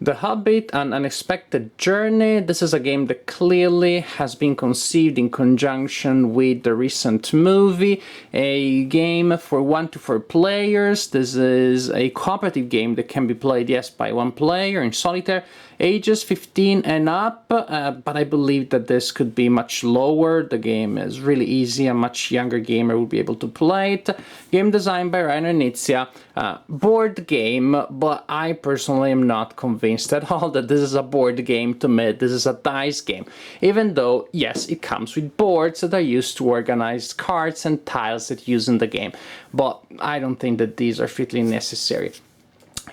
The Hobbit, An Unexpected Journey. This is a game that clearly has been conceived in conjunction with the recent movie. A game for 1 to 4 players. This is a cooperative game that can be played, yes, by one player in solitaire. Ages 15 and up, but I believe that this could be much lower. The game is really easy. A much younger gamer will be able to play it. Game designed by Rainer Nizia. Board game, but I personally am not convinced at all that this is a board game to me. This is a dice game. Even though, yes, it comes with boards that are used to organize cards and tiles that you use in the game. But I don't think that these are fitly necessary.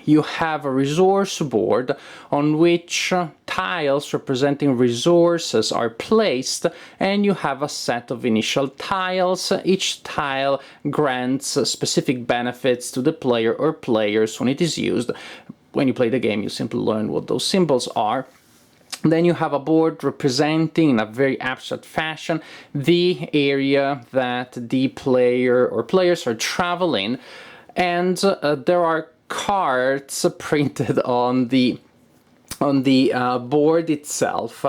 You have a resource board on which tiles representing resources are placed, and you have a set of initial tiles. Each tile grants specific benefits to the player or players when it is used. When you play the game, you simply learn what those symbols are. Then you have a board representing, in a very abstract fashion, the area that the player or players are traveling, and there are cards printed on the board itself.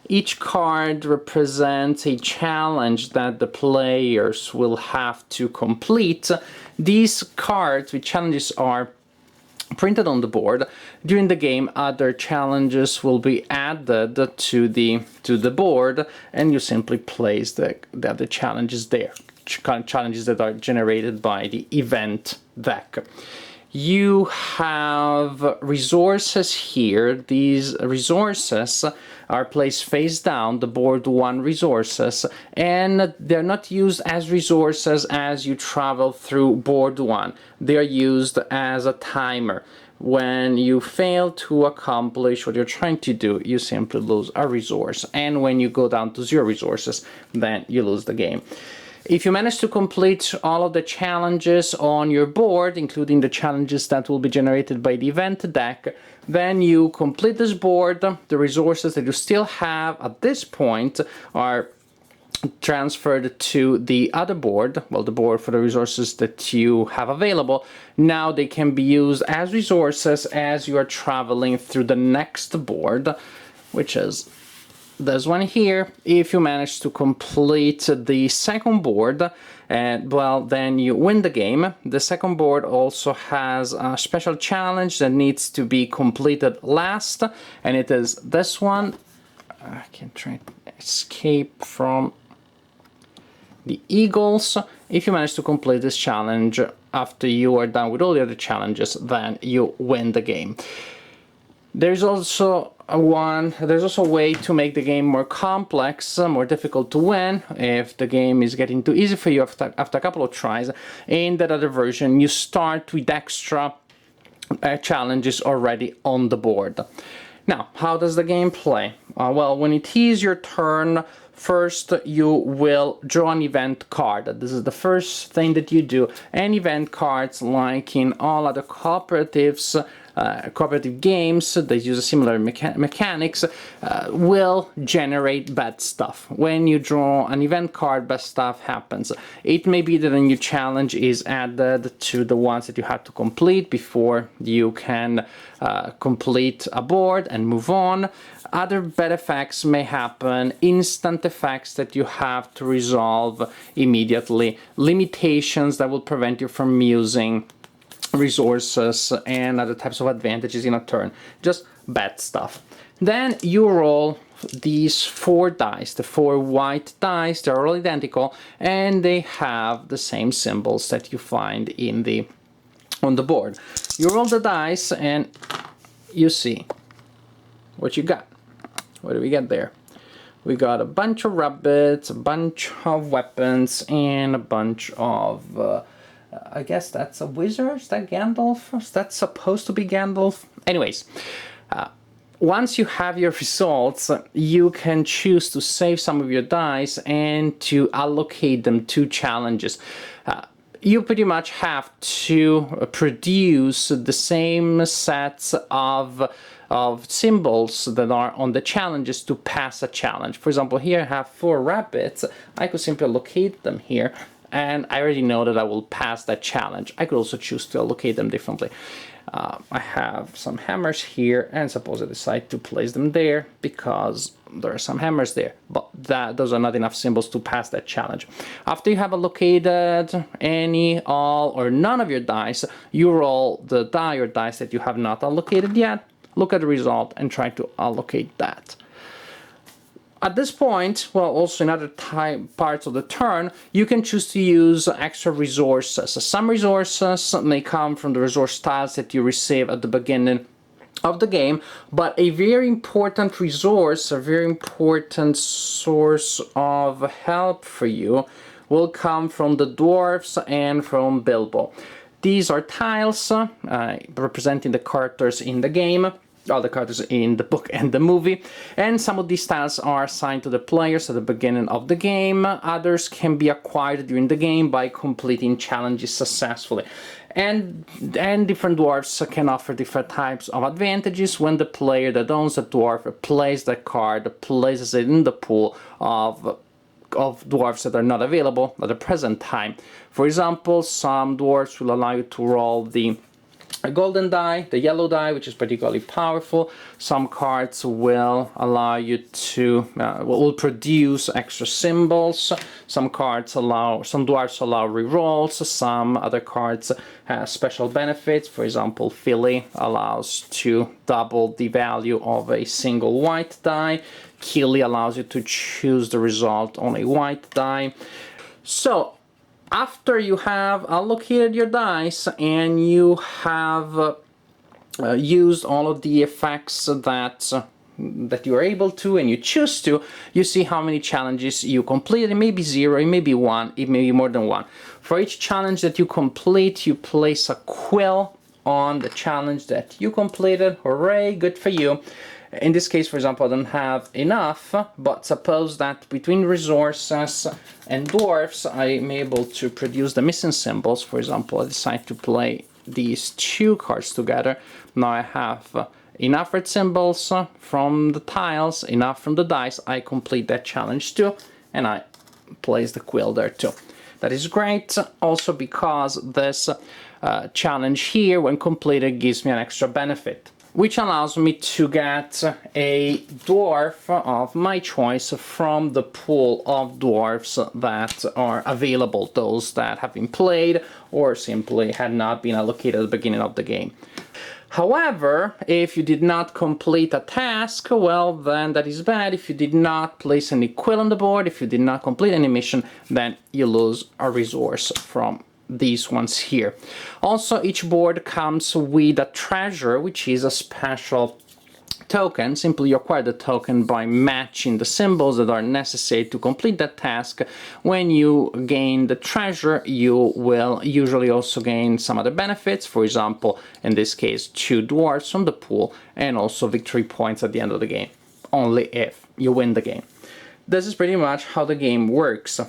Each card represents a challenge that the players will have to complete. These cards with challenges are printed on the board. During the game, other challenges will be added to the board, and you simply place the other challenges there. Challenges that are generated by the event deck. You have resources here. These resources are placed face down, the board 1 resources, and they're not used as resources as you travel through board 1. They are used as a timer. When you fail to accomplish what you're trying to do, you simply lose a resource, and when you go down to 0 resources, then you lose the game. If you manage to complete all of the challenges on your board, including the challenges that will be generated by the event deck, then you complete this board. The resources that you still have at this point are transferred to the other board, well, the board for the resources that you have available. Now they can be used as resources as you are traveling through the next board, which is this one here. If you manage to complete the second board, well, then you win the game. The second board also has a special challenge that needs to be completed last, and it is this one. I can try to escape from the eagles. If you manage to complete this challenge after you are done with all the other challenges, then you win the game. There's also a way to make the game more complex, more difficult to win. If the game is getting too easy for you after a couple of tries, in that other version you start with extra challenges already on the board. Now, how does the game play? Well, when it is your turn, first you will draw an event card. This is the first thing that you do. And event cards, like in all other cooperatives, cooperative games that use a similar mechanics, will generate bad stuff. When you draw an event card, bad stuff happens. It may be that a new challenge is added to the ones that you have to complete before you can complete a board and move on. Other bad effects may happen, instant effects that you have to resolve immediately, limitations that will prevent you from using resources and other types of advantages in a turn. Just bad stuff. Then you roll these 4 dice, the 4 white dice. They're all identical, and they have the same symbols that you find on the board. You roll the dice and you see what you got. What do we get there? We got a bunch of rabbits, a bunch of weapons, and a bunch of I guess that's a wizard. Is that Gandalf? Is that supposed to be Gandalf? Anyways, once you have your results, you can choose to save some of your dice and to allocate them to challenges. You pretty much have to produce the same sets of symbols that are on the challenges to pass a challenge. For example, here I have 4 rabbits. I could simply allocate them here, and I already know that I will pass that challenge. I could also choose to allocate them differently. I have some hammers here, and suppose I decide to place them there because there are some hammers there, but those are not enough symbols to pass that challenge. After you have allocated any, all, or none of your dice, you roll the die or dice that you have not allocated yet, look at the result, and try to allocate that. At this point, well, also in other parts of the turn, you can choose to use extra resources. Some resources may come from the resource tiles that you receive at the beginning of the game, but a very important resource, a very important source of help for you will come from the dwarves and from Bilbo. These are tiles representing the characters in the game, all the characters in the book and the movie, and some of these tiles are assigned to the players at the beginning of the game. Others can be acquired during the game by completing challenges successfully. And different dwarves can offer different types of advantages when the player that owns a dwarf plays that card, places it in the pool of dwarves that are not available at the present time. For example, some dwarves will allow you to roll the golden die, the yellow die, which is particularly powerful. Some cards will allow you to, will produce extra symbols. Some dwarves allow rerolls. Some other cards have special benefits. For example, Philly allows to double the value of a single white die. Keely allows you to choose the result on a white die. So, after you have allocated your dice and you have used all of the effects that you are able to and you choose to, you see how many challenges you complete. It may be 0, it may be 1, it may be more than 1. For each challenge that you complete, you place a quill on the challenge that you completed. Hooray, good for you. In this case, for example, I don't have enough, but suppose that between resources and dwarfs, I'm able to produce the missing symbols. For example, I decide to play these two cards together. Now I have enough red symbols from the tiles, enough from the dice. I complete that challenge too, and I place the quill there too. That is great, also because this challenge here, when completed, gives me an extra benefit, which allows me to get a dwarf of my choice from the pool of dwarfs that are available, those that have been played or simply had not been allocated at the beginning of the game. However, if you did not complete a task, well, then that is bad. If you did not place any quill on the board, if you did not complete any mission, then you lose a resource from these ones here. Also, each board comes with a treasure, which is a special token. Simply you acquire the token by matching the symbols that are necessary to complete that task. When you gain the treasure, you will usually also gain some other benefits. For example, in this case, 2 dwarfs from the pool, and also victory points at the end of the game, only if you win the game. This is pretty much how the game works.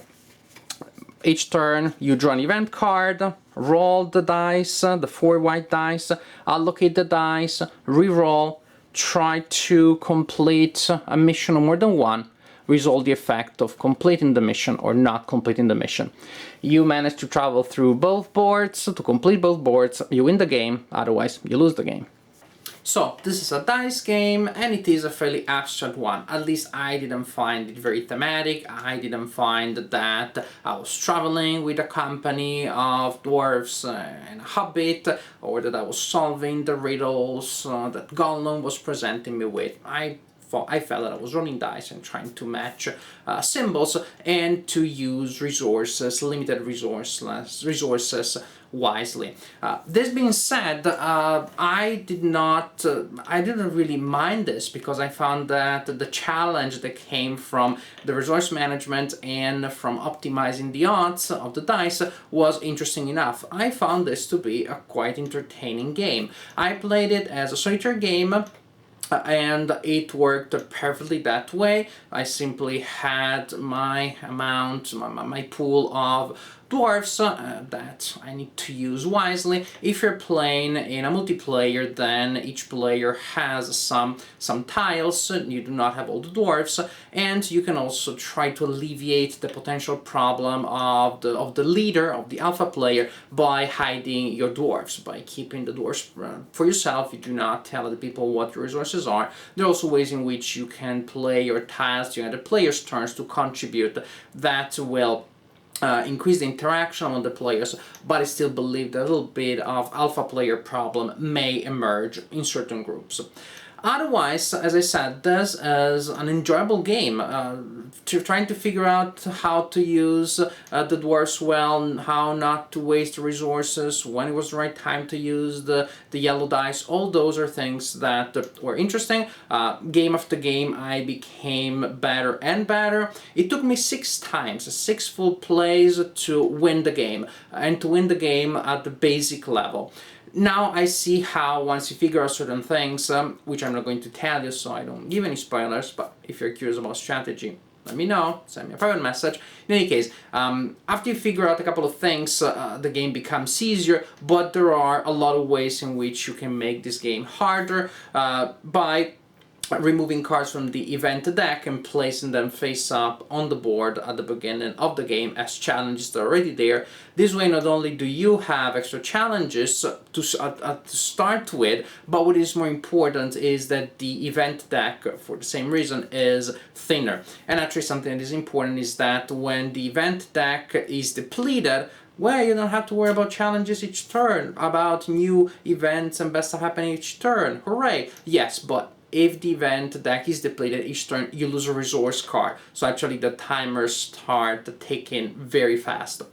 Each turn, you draw an event card, roll the dice, the 4 white dice, allocate the dice, re-roll, try to complete a mission or more than one, resolve the effect of completing the mission or not completing the mission. You manage to travel through both boards, to complete both boards, you win the game, otherwise you lose the game. So, this is a dice game, and it is a fairly abstract one. At least I didn't find it very thematic. I didn't find that I was traveling with a company of dwarves and a hobbit, or that I was solving the riddles that Gollum was presenting me with. I felt that I was rolling dice and trying to match symbols and to use resources, limited resources wisely. This being said, I didn't really mind this because I found that the challenge that came from the resource management and from optimizing the odds of the dice was interesting enough. I found this to be a quite entertaining game. I played it as a solitaire game, and it worked perfectly that way. I simply had my amount, my pool of dwarfs that I need to use wisely. If you're playing in a multiplayer, then each player has some tiles. You do not have all the dwarfs, and you can also try to alleviate the potential problem of the leader, of the alpha player, by hiding your dwarfs, by keeping the dwarfs for yourself. You do not tell the people what your resources are. There are also ways in which you can play your tiles during the player's turns to contribute. That will increase the interaction among the players, but I still believe that a little bit of alpha player problem may emerge in certain groups. Otherwise, as I said, this is an enjoyable game. Trying to figure out how to use the dwarfs well, how not to waste resources, when it was the right time to use the yellow dice, all those are things that were interesting. Game after game, I became better and better. It took me 6 times, 6 full plays to win the game, and to win the game at the basic level. Now I see how once you figure out certain things, which I'm not going to tell you so I don't give any spoilers, but if you're curious about strategy, let me know, send me a private message. In any case, after you figure out a couple of things, the game becomes easier, but there are a lot of ways in which you can make this game harder by removing cards from the event deck and placing them face up on the board at the beginning of the game as challenges that are already there. This way, not only do you have extra challenges to start with, but what is more important is that the event deck, for the same reason, is thinner. And actually something that is important is that when the event deck is depleted, well, you don't have to worry about challenges each turn, about new events and best stuff happening each turn. Hooray! Yes, but if the event deck is depleted each turn, you lose a resource card. So actually the timers start ticking very fast.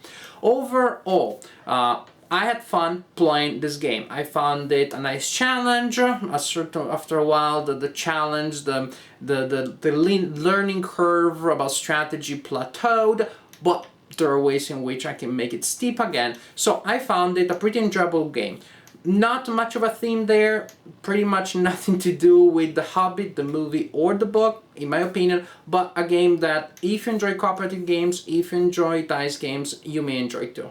Overall, I had fun playing this game. I found it a nice challenge. After a while, the challenge, the learning curve about strategy plateaued, but there are ways in which I can make it steep again. So I found it a pretty enjoyable game. Not much of a theme there, pretty much nothing to do with The Hobbit, the movie, or the book, in my opinion, but a game that if you enjoy cooperative games, if you enjoy dice games, you may enjoy too.